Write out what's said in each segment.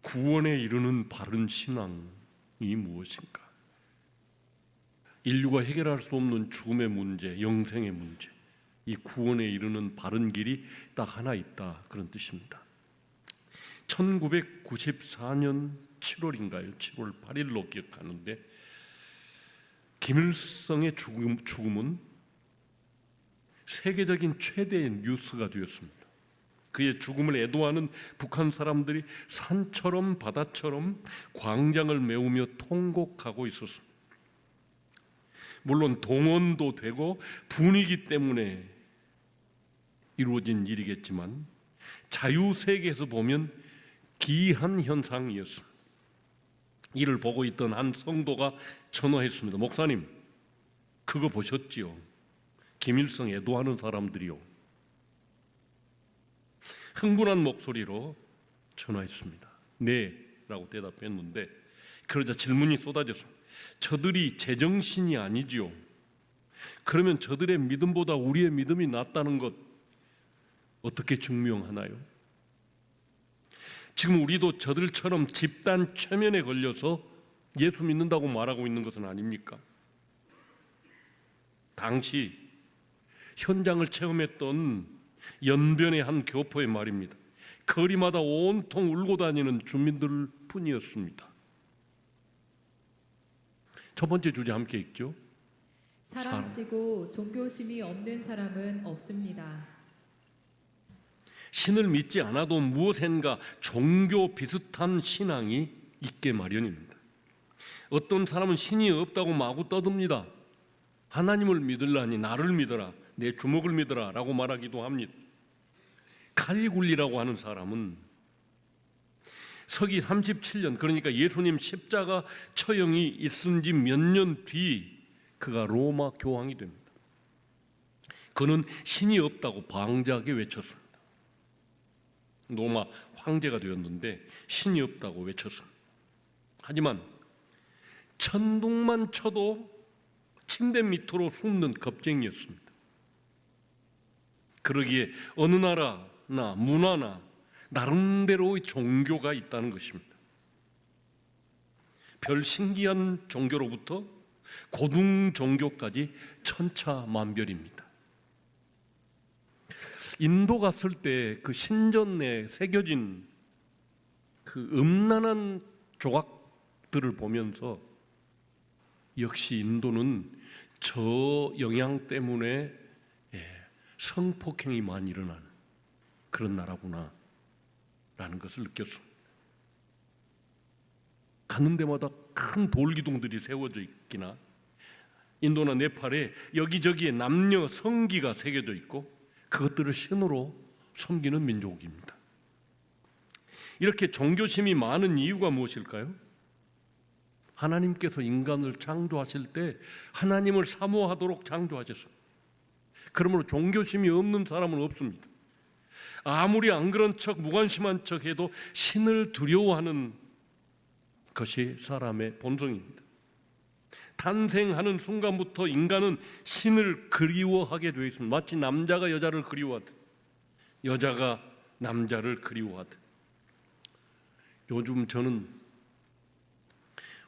구원에 이르는 바른 신앙이 무엇인가? 인류가 해결할 수 없는 죽음의 문제, 영생의 문제, 이 구원에 이르는 바른 길이 딱 하나 있다, 그런 뜻입니다. 1994년 7월인가요? 7월 8일로 기억하는데, 김일성의 죽음은 세계적인 최대의 뉴스가 되었습니다. 그의 죽음을 애도하는 북한 사람들이 산처럼 바다처럼 광장을 메우며 통곡하고 있었습니다. 물론 동원도 되고 분위기 때문에 이루어진 일이겠지만 자유세계에서 보면 기이한 현상이었습니다. 이를 보고 있던 한 성도가 전화했습니다. 목사님, 그거 보셨지요? 김일성 애도하는 사람들이요. 흥분한 목소리로 전화했습니다. 네, 라고 대답했는데, 그러자 질문이 쏟아졌습니다. 저들이 제정신이 아니지요? 그러면 저들의 믿음보다 우리의 믿음이 낫다는 것 어떻게 증명하나요? 지금 우리도 저들처럼 집단 최면에 걸려서 예수 믿는다고 말하고 있는 것은 아닙니까? 당시 현장을 체험했던 연변의 한 교포의 말입니다. 거리마다 온통 울고 다니는 주민들 뿐이었습니다. 첫 번째 주제 함께 읽죠. 사랑치고 종교심이 없는 사람은 없습니다. 신을 믿지 않아도 무엇인가 종교 비슷한 신앙이 있게 마련입니다. 어떤 사람은 신이 없다고 마구 떠듭니다. 하나님을 믿으려니 나를 믿어라, 내 주먹을 믿어라 라고 말하기도 합니다. 칼리굴리라고 하는 사람은 서기 37년, 그러니까 예수님 십자가 처형이 있은 지 몇 년 뒤 그가 로마 교황이 됩니다. 그는 신이 없다고 방자하게 외쳤습니다. 로마 황제가 되었는데 신이 없다고 외쳤습니다. 하지만 천둥만 쳐도 침대 밑으로 숨는 겁쟁이였습니다. 그러기에 어느 나라나 문화나 나름대로의 종교가 있다는 것입니다. 별 신기한 종교로부터 고등 종교까지 천차만별입니다. 인도 갔을 때 그 신전에 새겨진 그 음란한 조각들을 보면서 역시 인도는 저 영향 때문에 성폭행이 많이 일어나는 그런 나라구나 라는 것을 느꼈습니다. 가는 데마다 큰 돌기둥들이 세워져 있기나 인도나 네팔에 여기저기에 남녀 성기가 새겨져 있고 그것들을 신으로 섬기는 민족입니다. 이렇게 종교심이 많은 이유가 무엇일까요? 하나님께서 인간을 창조하실 때 하나님을 사모하도록 창조하셨습니다. 그러므로 종교심이 없는 사람은 없습니다. 아무리 안 그런 척 무관심한 척 해도 신을 두려워하는 것이 사람의 본성입니다. 탄생하는 순간부터 인간은 신을 그리워하게 되어 있습니다. 마치 남자가 여자를 그리워하듯 여자가 남자를 그리워하듯. 요즘 저는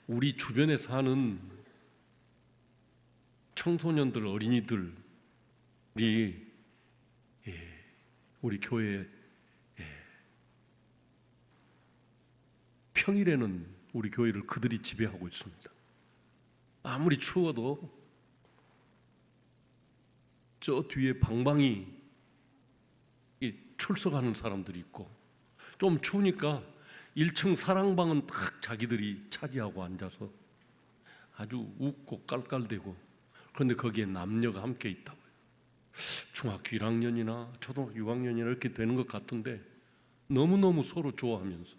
우리 주변에 사는 청소년들, 어린이들이 우리 교회에 평일에는 우리 교회를 그들이 지배하고 있습니다. 아무리 추워도 저 뒤에 방방이 출석하는 사람들이 있고, 좀 추우니까 1층 사랑방은 딱 자기들이 차지하고 앉아서 아주 웃고 깔깔대고, 그런데 거기에 남녀가 함께 있다고요. 중학교 1학년이나 초등학교 6학년이나 이렇게 되는 것 같은데 너무너무 서로 좋아하면서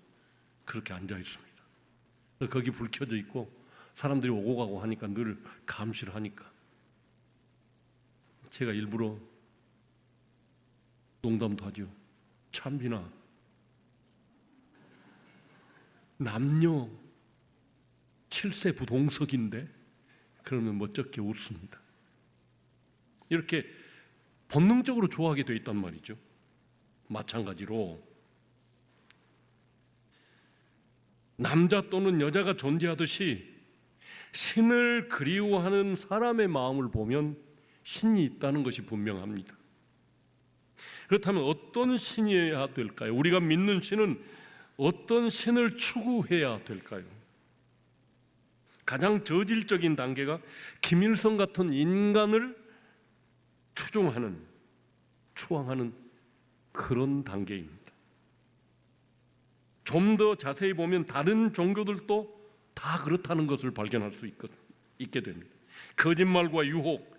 그렇게 앉아 있습니다. 거기 불 켜져 있고 사람들이 오고 가고 하니까 늘 감시를 하니까 제가 일부러 농담도 하죠. 참비나 남녀 7세 부동석인데 그러면 멋쩍게 웃습니다. 이렇게 본능적으로 좋아하게 돼 있단 말이죠. 마찬가지로 남자 또는 여자가 존재하듯이 신을 그리워하는 사람의 마음을 보면 신이 있다는 것이 분명합니다. 그렇다면 어떤 신이어야 될까요? 우리가 믿는 신은 어떤 신을 추구해야 될까요? 가장 저질적인 단계가 김일성 같은 인간을 추종하는, 추앙하는 그런 단계입니다. 좀 더 자세히 보면 다른 종교들도 다 그렇다는 것을 발견할 수 있게 됩니다. 거짓말과 유혹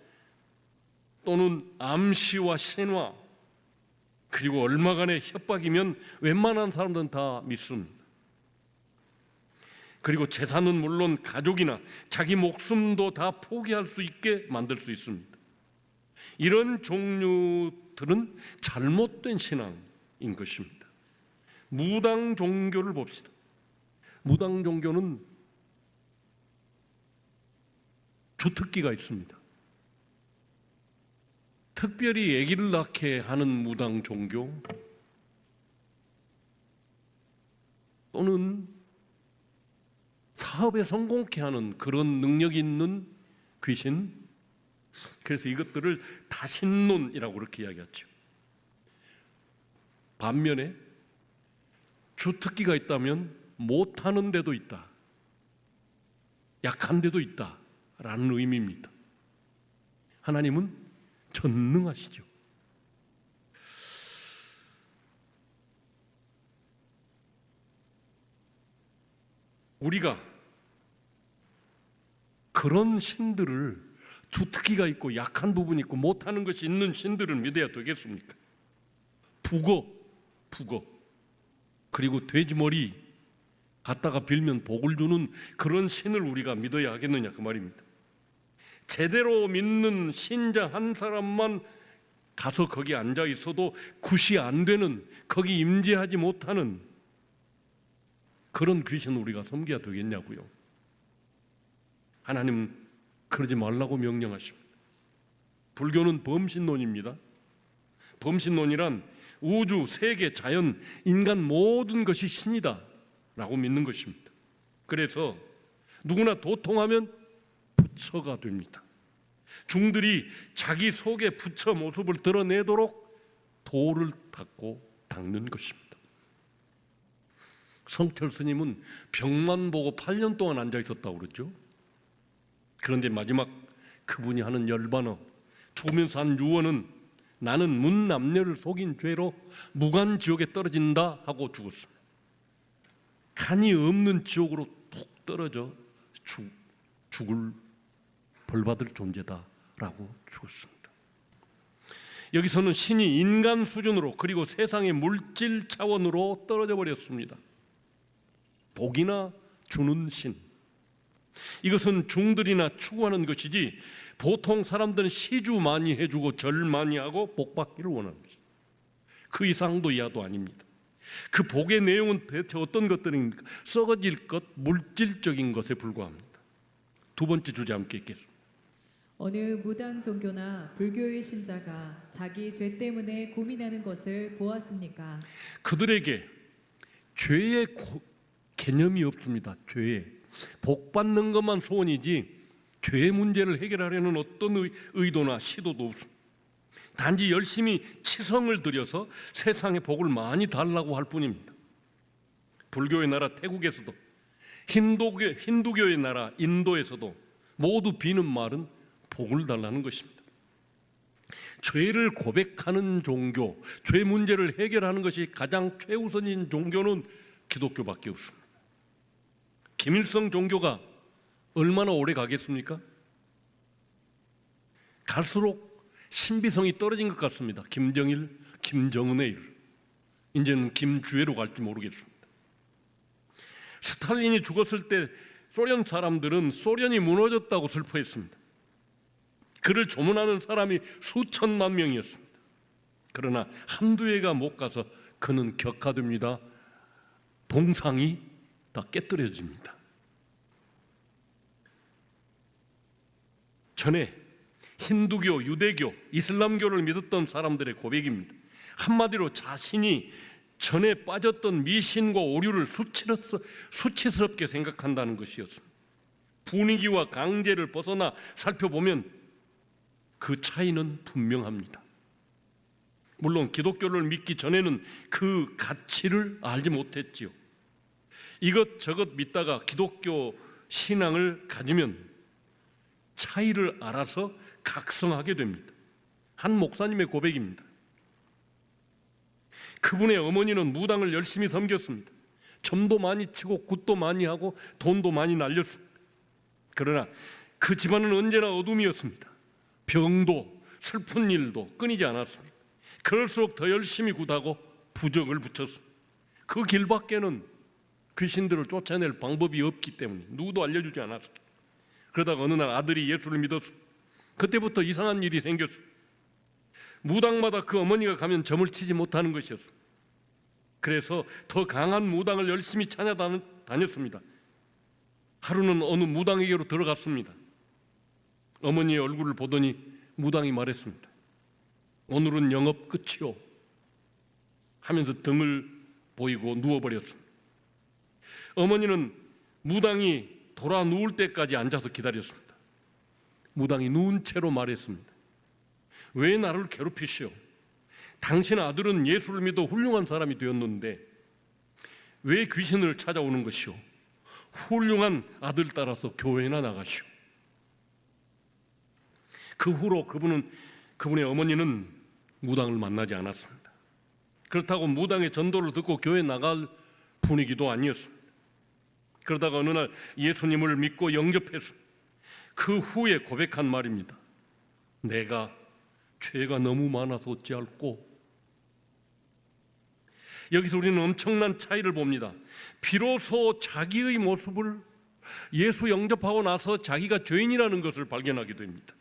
또는 암시와 신화, 그리고 얼마간의 협박이면 웬만한 사람들은 다 믿습니다. 그리고 재산은 물론 가족이나 자기 목숨도 다 포기할 수 있게 만들 수 있습니다. 이런 종류들은 잘못된 신앙인 것입니다. 무당 종교를 봅시다. 무당 종교는 주특기가 있습니다. 특별히 아기를 낳게 하는 무당 종교 또는 사업에 성공케 하는 그런 능력이 있는 귀신, 그래서 이것들을 다신론이라고 그렇게 이야기하죠. 반면에 주특기가 있다면 못하는 데도 있다, 약한 데도 있다라는 의미입니다. 하나님은 전능하시죠. 우리가 그런 신들을, 주특기가 있고 약한 부분이 있고 못하는 것이 있는 신들을 믿어야 되겠습니까? 북어 그리고 돼지머리 갖다가 빌면 복을 주는 그런 신을 우리가 믿어야 하겠느냐 그 말입니다. 제대로 믿는 신자 한 사람만 가서 거기 앉아 있어도 굿이 안 되는, 거기 임재하지 못하는 그런 귀신을 우리가 섬겨야 되겠냐고요. 하나님은 그러지 말라고 명령하십니다. 불교는 범신론입니다. 범신론이란 우주, 세계, 자연, 인간 모든 것이 신이다 라고 믿는 것입니다. 그래서 누구나 도통하면 부처가 됩니다. 중들이 자기 속의 부처 모습을 드러내도록 돌을 닦는 것입니다. 성철 스님은 병만 보고 8년 동안 앉아 있었다고 그러죠. 그런데 마지막 그분이 하는 열반어, 죽으면서 한 유언은 나는 문남녀를 속인 죄로 무간지옥에 떨어진다 하고 죽었습니다. 간이 없는 지옥으로 푹 떨어져 죽을 벌받을 존재다라고 죽었습니다. 여기서는 신이 인간 수준으로 그리고 세상의 물질 차원으로 떨어져 버렸습니다. 복이나 주는 신, 이것은 중들이나 추구하는 것이지 보통 사람들은 시주 많이 해주고 절 많이 하고 복 받기를 원하는 것입니다. 그 이상도 이하도 아닙니다. 그 복의 내용은 대체 어떤 것들입니까? 썩어질 것, 물질적인 것에 불과합니다. 두 번째 주제 함께 읽겠습니다. 어느 무당 종교나 불교의 신자가 자기 죄 때문에 고민하는 것을 보았습니까? 그들에게 죄의 개념이 없습니다. 죄에 복 받는 것만 소원이지 죄의 문제를 해결하려는 어떤 의도나 시도도 없습니다. 단지 열심히 치성을 들여서 세상에 복을 많이 달라고 할 뿐입니다. 불교의 나라 태국에서도 힌두교의 나라 인도에서도 모두 비는 말은 복을 달라는 것입니다. 죄를 고백하는 종교, 죄 문제를 해결하는 것이 가장 최우선인 종교는 기독교밖에 없습니다. 김일성 종교가 얼마나 오래 가겠습니까? 갈수록 신비성이 떨어진 것 같습니다. 김정일, 김정은의 일, 이제는 김주애로 갈지 모르겠습니다. 스탈린이 죽었을 때 소련 사람들은 소련이 무너졌다고 슬퍼했습니다. 그를 조문하는 사람이 수천만 명이었습니다. 그러나 한두 해가 못 가서 그는 격화됩니다. 동상이 다 깨뜨려집니다. 전에 힌두교, 유대교, 이슬람교를 믿었던 사람들의 고백입니다. 한마디로 자신이 전에 빠졌던 미신과 오류를 수치스럽게 생각한다는 것이었습니다. 분위기와 강제를 벗어나 살펴보면 그 차이는 분명합니다. 물론 기독교를 믿기 전에는 그 가치를 알지 못했지요. 이것저것 믿다가 기독교 신앙을 가지면 차이를 알아서 각성하게 됩니다. 한 목사님의 고백입니다. 그분의 어머니는 무당을 열심히 섬겼습니다. 점도 많이 치고 굿도 많이 하고 돈도 많이 날렸습니다. 그러나 그 집안은 언제나 어둠이었습니다. 병도 슬픈 일도 끊이지 않았습니다. 그럴수록 더 열심히 굿하고 부적을 붙였습니다. 그 길밖에는 귀신들을 쫓아낼 방법이 없기 때문에 누구도 알려주지 않았습니다. 그러다가 어느 날 아들이 예수를 믿었습니다. 그때부터 이상한 일이 생겼습니다. 무당마다 그 어머니가 가면 점을 치지 못하는 것이었습니다. 그래서 더 강한 무당을 열심히 찾아다녔습니다. 하루는 어느 무당에게로 들어갔습니다. 어머니의 얼굴을 보더니 무당이 말했습니다. 오늘은 영업 끝이요 하면서 등을 보이고 누워버렸습니다. 어머니는 무당이 돌아 누울 때까지 앉아서 기다렸습니다. 무당이 누운 채로 말했습니다. 왜 나를 괴롭히시오? 당신 아들은 예수를 믿어 훌륭한 사람이 되었는데 왜 귀신을 찾아오는 것이오? 훌륭한 아들 따라서 교회나 나가시오. 그 후로 그분의 어머니는 무당을 만나지 않았습니다. 그렇다고 무당의 전도를 듣고 교회 나갈 분위기도 아니었습니다. 그러다가 어느 날 예수님을 믿고 영접해서 그 후에 고백한 말입니다. 내가 죄가 너무 많아서 어찌할꼬. 여기서 우리는 엄청난 차이를 봅니다. 비로소 자기의 모습을 예수 영접하고 나서 자기가 죄인이라는 것을 발견하게 됩니다.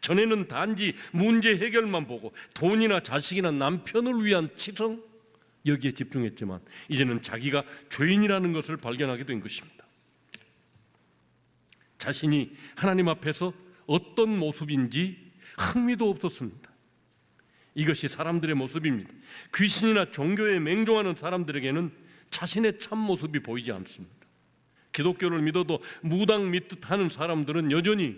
전에는 단지 문제 해결만 보고 돈이나 자식이나 남편을 위한 치성 여기에 집중했지만 이제는 자기가 죄인이라는 것을 발견하게 된 것입니다. 자신이 하나님 앞에서 어떤 모습인지 흥미도 없었습니다. 이것이 사람들의 모습입니다. 귀신이나 종교에 맹종하는 사람들에게는 자신의 참 모습이 보이지 않습니다. 기독교를 믿어도 무당 믿듯 하는 사람들은 여전히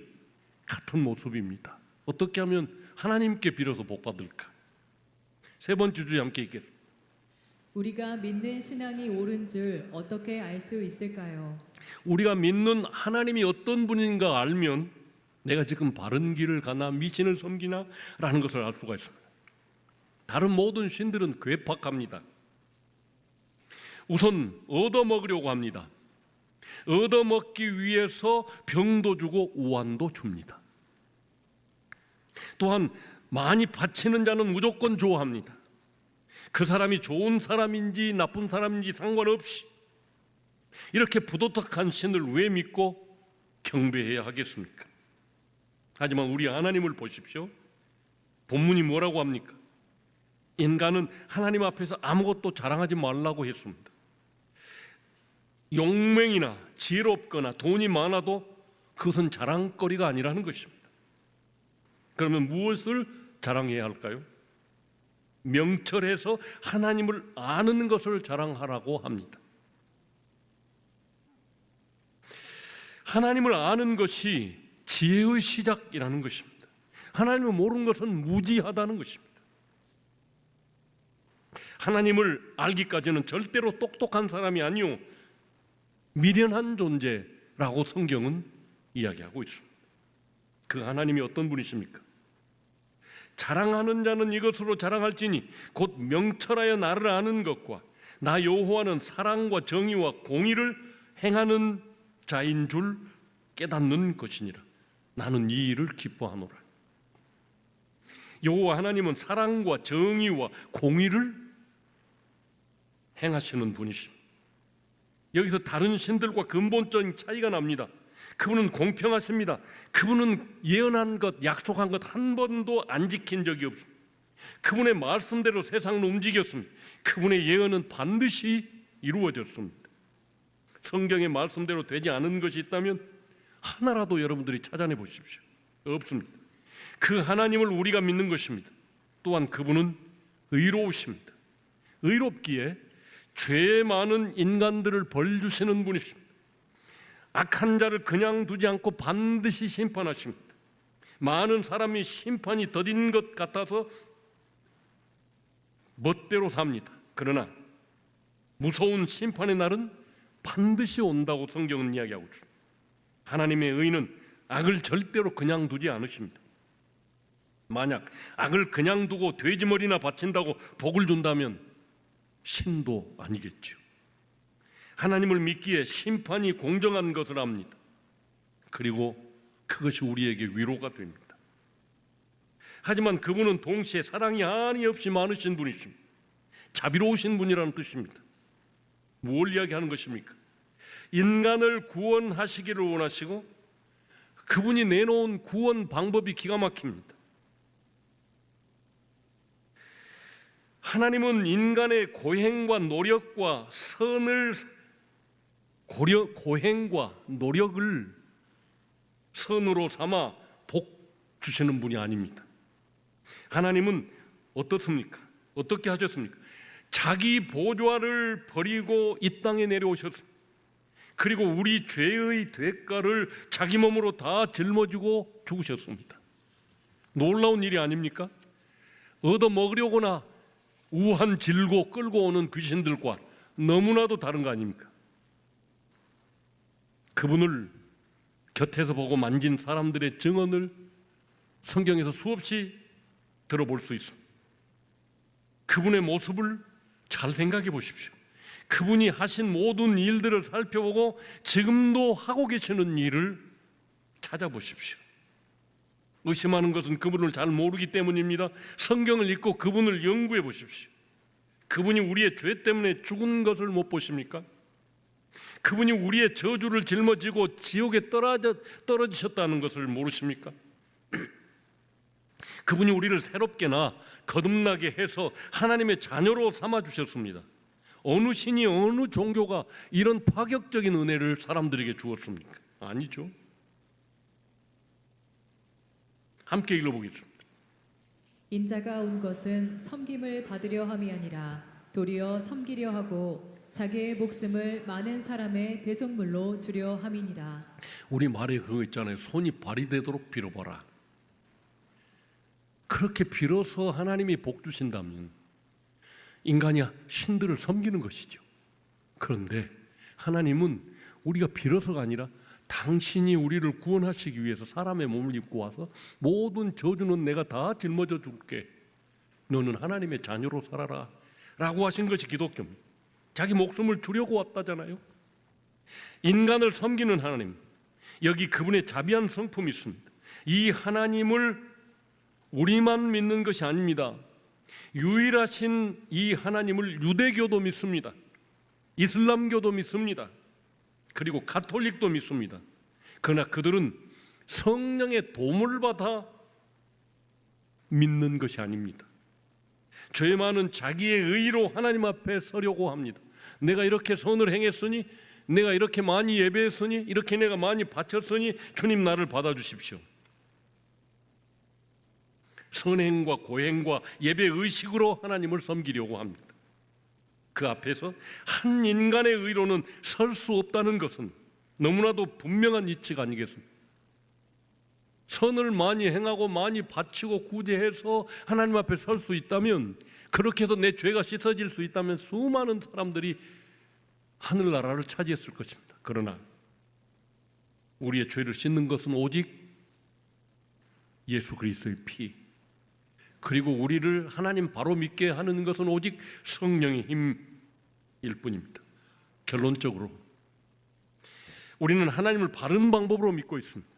같은 모습입니다. 어떻게 하면 하나님께 빌어서 복 받을까? 세 번째 주제 함께 읽겠습니다. 우리가 믿는 신앙이 옳은 줄 어떻게 알 수 있을까요? 우리가 믿는 하나님이 어떤 분인가 알면 내가 지금 바른 길을 가나 미신을 섬기나 라는 것을 알 수가 있습니다. 다른 모든 신들은 괴팍합니다. 우선 얻어먹으려고 합니다. 얻어먹기 위해서 병도 주고 우환도 줍니다. 또한 많이 바치는 자는 무조건 좋아합니다. 그 사람이 좋은 사람인지 나쁜 사람인지 상관없이 이렇게 부도덕한 신을 왜 믿고 경배해야 하겠습니까? 하지만 우리 하나님을 보십시오. 본문이 뭐라고 합니까? 인간은 하나님 앞에서 아무것도 자랑하지 말라고 했습니다. 용맹이나 지혜롭거나 돈이 많아도 그것은 자랑거리가 아니라는 것입니다. 그러면 무엇을 자랑해야 할까요? 명철해서 하나님을 아는 것을 자랑하라고 합니다. 하나님을 아는 것이 지혜의 시작이라는 것입니다. 하나님을 모르는 것은 무지하다는 것입니다. 하나님을 알기까지는 절대로 똑똑한 사람이 아니요 미련한 존재라고 성경은 이야기하고 있습니다. 그 하나님이 어떤 분이십니까? 자랑하는 자는 이것으로 자랑할지니 곧 명철하여 나를 아는 것과 나 여호와는 사랑과 정의와 공의를 행하는 자인 줄 깨닫는 것이니라. 나는 이 일을 기뻐하노라. 여호와 하나님은 사랑과 정의와 공의를 행하시는 분이십니다. 여기서 다른 신들과 근본적인 차이가 납니다. 그분은 공평하십니다. 그분은 예언한 것, 약속한 것 한 번도 안 지킨 적이 없습니다. 그분의 말씀대로 세상을 움직였습니다. 그분의 예언은 반드시 이루어졌습니다. 성경의 말씀대로 되지 않은 것이 있다면 하나라도 여러분들이 찾아내 보십시오. 없습니다. 그 하나님을 우리가 믿는 것입니다. 또한 그분은 의로우십니다. 의롭기에 죄 많은 인간들을 벌 주시는 분이십니다. 악한 자를 그냥 두지 않고 반드시 심판하십니다. 많은 사람이 심판이 더딘 것 같아서 멋대로 삽니다. 그러나 무서운 심판의 날은 반드시 온다고 성경은 이야기하고 있습니다. 하나님의 의는 악을 절대로 그냥 두지 않으십니다. 만약 악을 그냥 두고 돼지머리나 바친다고 복을 준다면 신도 아니겠죠. 하나님을 믿기에 심판이 공정한 것을 압니다. 그리고 그것이 우리에게 위로가 됩니다. 하지만 그분은 동시에 사랑이 한이 없이 많으신 분이십니다. 자비로우신 분이라는 뜻입니다. 뭘 이야기하는 것입니까? 인간을 구원하시기를 원하시고 그분이 내놓은 구원 방법이 기가 막힙니다. 하나님은 인간의 고행과 노력과 선을 고행과 노력을 선으로 삼아 복 주시는 분이 아닙니다. 하나님은 어떻습니까? 어떻게 하셨습니까? 자기 보좌를 버리고 이 땅에 내려오셨습니다. 그리고 우리 죄의 대가를 자기 몸으로 다 짊어지고 죽으셨습니다. 놀라운 일이 아닙니까? 얻어먹으려거나 우한 질고 끌고 오는 귀신들과 너무나도 다른 거 아닙니까? 그분을 곁에서 보고 만진 사람들의 증언을 성경에서 수없이 들어볼 수 있습니다. 그분의 모습을 잘 생각해 보십시오. 그분이 하신 모든 일들을 살펴보고 지금도 하고 계시는 일을 찾아보십시오. 의심하는 것은 그분을 잘 모르기 때문입니다. 성경을 읽고 그분을 연구해 보십시오. 그분이 우리의 죄 때문에 죽은 것을 못 보십니까? 그분이 우리의 저주를 짊어지고 지옥에 떨어지셨다는 것을 모르십니까? 그분이 우리를 새롭게나 거듭나게 해서 하나님의 자녀로 삼아주셨습니다. 어느 신이 어느 종교가 이런 파격적인 은혜를 사람들에게 주었습니까? 아니죠. 함께 읽어보겠습니다. 인자가 온 것은 섬김을 받으려 함이 아니라 도리어 섬기려 하고 자기의 목숨을 많은 사람의 대속물로 주려 함이니라. 우리 말에 그거 있잖아요. 손이 발이 되도록 빌어봐라. 그렇게 빌어서 하나님이 복 주신다면 인간이 신들을 섬기는 것이죠. 그런데 하나님은 우리가 빌어서가 아니라 당신이 우리를 구원하시기 위해서 사람의 몸을 입고 와서 모든 저주는 내가 다 짊어져 줄게. 너는 하나님의 자녀로 살아라 라고 하신 것이 기독교입니다. 자기 목숨을 주려고 왔다잖아요. 인간을 섬기는 하나님, 여기 그분의 자비한 성품이 있습니다. 이 하나님을 우리만 믿는 것이 아닙니다. 유일하신 이 하나님을 유대교도 믿습니다. 이슬람교도 믿습니다. 그리고 가톨릭도 믿습니다. 그러나 그들은 성령의 도움을 받아 믿는 것이 아닙니다. 죄 많은 자기의 의로 하나님 앞에 서려고 합니다. 내가 이렇게 선을 행했으니, 내가 이렇게 많이 예배했으니, 이렇게 내가 많이 바쳤으니 주님 나를 받아주십시오. 선행과 고행과 예배 의식으로 하나님을 섬기려고 합니다. 그 앞에서 한 인간의 의로는 설 수 없다는 것은 너무나도 분명한 이치가 아니겠습니까? 선을 많이 행하고 많이 바치고 구제해서 하나님 앞에 설 수 있다면, 그렇게 해서 내 죄가 씻어질 수 있다면 수많은 사람들이 하늘나라를 차지했을 것입니다. 그러나 우리의 죄를 씻는 것은 오직 예수 그리스도의 피, 그리고 우리를 하나님 바로 믿게 하는 것은 오직 성령의 힘일 뿐입니다. 결론적으로 우리는 하나님을 바른 방법으로 믿고 있습니다.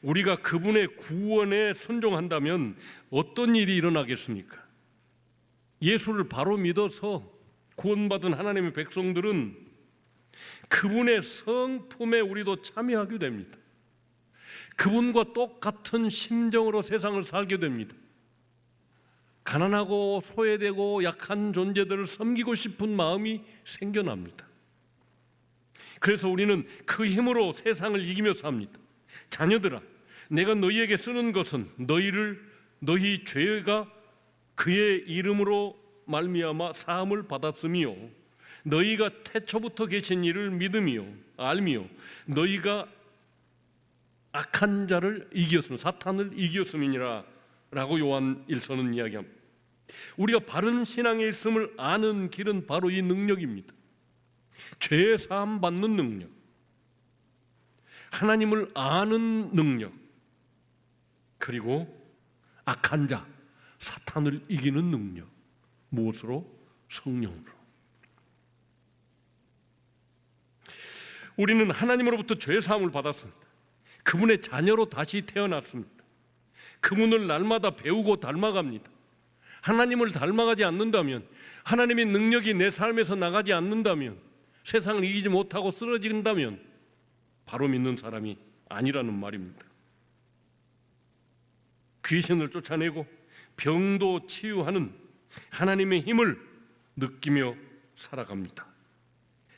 우리가 그분의 구원에 순종한다면 어떤 일이 일어나겠습니까? 예수를 바로 믿어서 구원받은 하나님의 백성들은 그분의 성품에 우리도 참여하게 됩니다. 그분과 똑같은 심정으로 세상을 살게 됩니다. 가난하고 소외되고 약한 존재들을 섬기고 싶은 마음이 생겨납니다. 그래서 우리는 그 힘으로 세상을 이기며 삽니다. 자녀들아, 내가 너희에게 쓰는 것은 너희 죄가 그의 이름으로 말미암아 사함을 받았으며 너희가 태초부터 계신 이를 믿으며 알며 너희가 악한 자를 이겼음, 사탄을 이겼음이니라 라고 요한 1서는 이야기합니다. 우리가 바른 신앙에 있음을 아는 길은 바로 이 능력입니다. 죄 사함 받는 능력, 하나님을 아는 능력, 그리고 악한 자, 사탄을 이기는 능력. 무엇으로? 성령으로. 우리는 하나님으로부터 죄 사함을 받았습니다. 그분의 자녀로 다시 태어났습니다. 그분을 날마다 배우고 닮아갑니다. 하나님을 닮아가지 않는다면, 하나님의 능력이 내 삶에서 나가지 않는다면, 세상을 이기지 못하고 쓰러진다면 바로 믿는 사람이 아니라는 말입니다. 귀신을 쫓아내고 병도 치유하는 하나님의 힘을 느끼며 살아갑니다.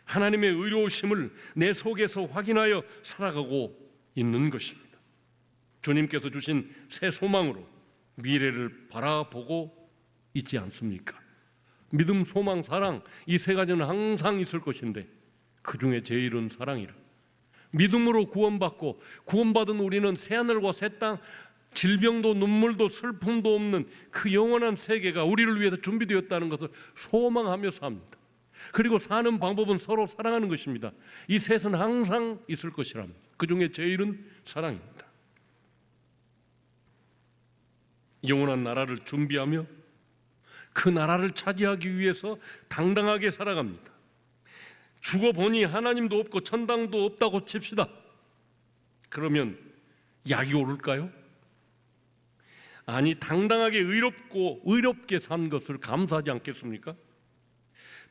하나님의 의로우심을 내 속에서 확인하여 살아가고 있는 것입니다. 주님께서 주신 새 소망으로 미래를 바라보고 있지 않습니까? 믿음, 소망, 사랑, 이 세 가지는 항상 있을 것인데 그 중에 제일은 사랑이라. 믿음으로 구원받고 구원받은 우리는 새하늘과 새 땅, 질병도 눈물도 슬픔도 없는 그 영원한 세계가 우리를 위해서 준비되었다는 것을 소망하며 삽니다. 그리고 사는 방법은 서로 사랑하는 것입니다. 이 셋은 항상 있을 것이랍니다. 그 중에 제일은 사랑입니다. 영원한 나라를 준비하며 그 나라를 차지하기 위해서 당당하게 살아갑니다. 죽어보니 하나님도 없고 천당도 없다고 칩시다. 그러면 약이 오를까요? 아니, 당당하게 의롭게 산 것을 감사하지 않겠습니까?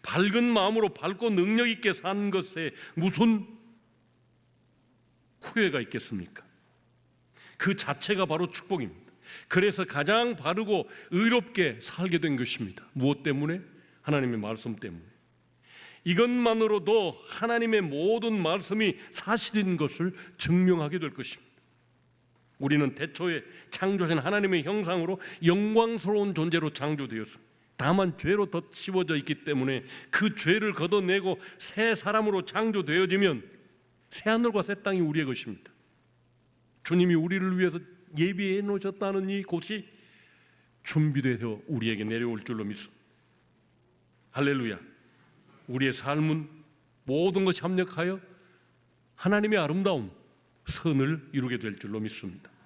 밝은 마음으로 밝고 능력 있게 산 것에 무슨 후회가 있겠습니까? 그 자체가 바로 축복입니다. 그래서 가장 바르고 의롭게 살게 된 것입니다. 무엇 때문에? 하나님의 말씀 때문에. 이것만으로도 하나님의 모든 말씀이 사실인 것을 증명하게 될 것입니다. 우리는 태초에 창조하신 하나님의 형상으로 영광스러운 존재로 창조되었습니다. 다만 죄로 덧씌워져 있기 때문에 그 죄를 걷어내고 새 사람으로 창조되어지면 새 하늘과 새 땅이 우리의 것입니다. 주님이 우리를 위해서 예비해 놓으셨다는 이 곳이 준비되어 우리에게 내려올 줄로 믿습니다. 할렐루야. 우리의 삶은 모든 것이 합력하여 하나님의 아름다움, 선을 이루게 될 줄로 믿습니다.